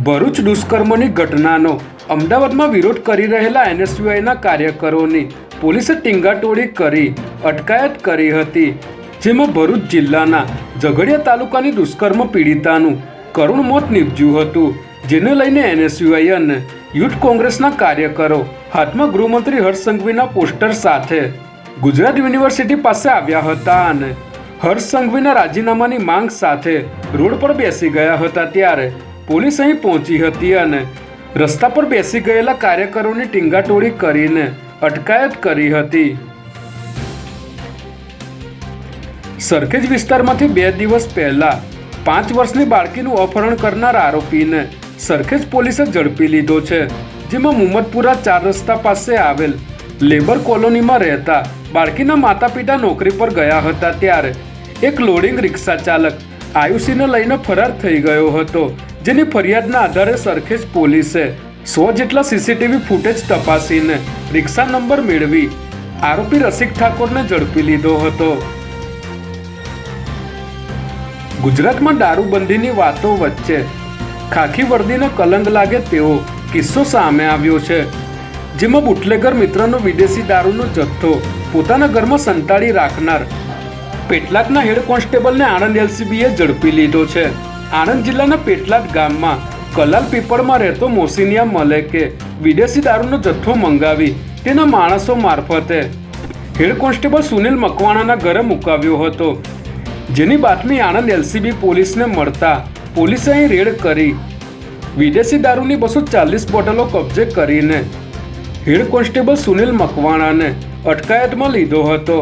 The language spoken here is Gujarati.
ભરૂચ દુષ્કર્મની ઘટનાનો અમદાવાદમાં વિરોધ કરી રહેલા એનએસયુઆઈના કાર્યકરોની પોલીસે ટીંગાટોળી કરી અટકાયત કરી હતી, જેમાં ભરૂચ જિલ્લાના ઝઘડિયા તાલુકાની દુષ્કર્મ પીડિતાનું કરુણ મોત નીપજ્યું હતું, જેને લઈને એનએસયુઆઈ અને યુથ કોંગ્રેસના કાર્યકરો હાથમાં ગૃહમંત્રી હર્ષ સંઘવીના પોસ્ટર સાથે ગુજરાત યુનિવર્સિટી પાસે આવ્યા હતા અને હર્ષ સંઘવીના રાજીનામાની માંગ સાથે રોડ પર બેસી ગયા હતા। ત્યારે પોલીસ અહીં પહોંચી હતી અને રસ્તા પર બેસી ગયેલા કાર્યકરોની ટીંગાટોળી કરીને અટકાયત કરી હતી। સરખેજ વિસ્તારમાંથી 2 દિવસ પહેલા 5 વર્ષની બાળકીનું અપહરણ કરનાર આરોપીને સરખેજ પોલીસે ઝડપી લીધો છે, જેમાં મુહમ્મદપુરા 4 રસ્તા પાસે આવેલ લેબર કોલોનીમાં રહેતા બાળકીના માતા પિતા નોકરી પર ગયા હતા, ત્યારે એક લોડિંગ રિક્ષા ચાલક આયુષીને લઈને ફરાર થઈ ગયો હતો, જેની ફરિયાદના આધારે સરખેજ પોલીસે 100 જેટલા સીસીટીવી ફૂટેજ તપાસીને રિક્ષા નંબર મેળવી આરોપી રસિક ઠાકોરને ઝડપી લીધો હતો। ગુજરાતમાં દારૂબંધીની વાતો વચ્ચે ખાખી વર્દીને કલંક લાગે તેવો કિસ્સો સામે આવ્યો છે, જેમાં બુટલેગર મિત્રનો વિદેશી દારૂનો જથ્થો પોતાના ઘરમાં સંતાડી રાખનાર પેટલાદના હેડ કોન્સ્ટેબલને આણંદ એલસીબીએ ઝડપી લીધો છે। આણંદ જિલ્લાના પેટલાદ ગામમાં કલાલ પીપળમાં રહેતો મોસિનિયા મલેકે વિદેશી દારૂનો જથ્થો મંગાવી તેના માણસો મારફતે હેડ કોન્સ્ટેબલ સુનિલ મકવાણાના ઘરે મુકાવ્યો હતો, જેની બાતમી આણંદ એલસીબી પોલીસને મળતા પોલીસે અહીં રેડ કરી વિદેશી દારૂની 240 બોટલો કબજે કરીને હેડ કોન્સ્ટેબલ સુનિલ મકવાણાને અટકાયતમાં લીધો હતો।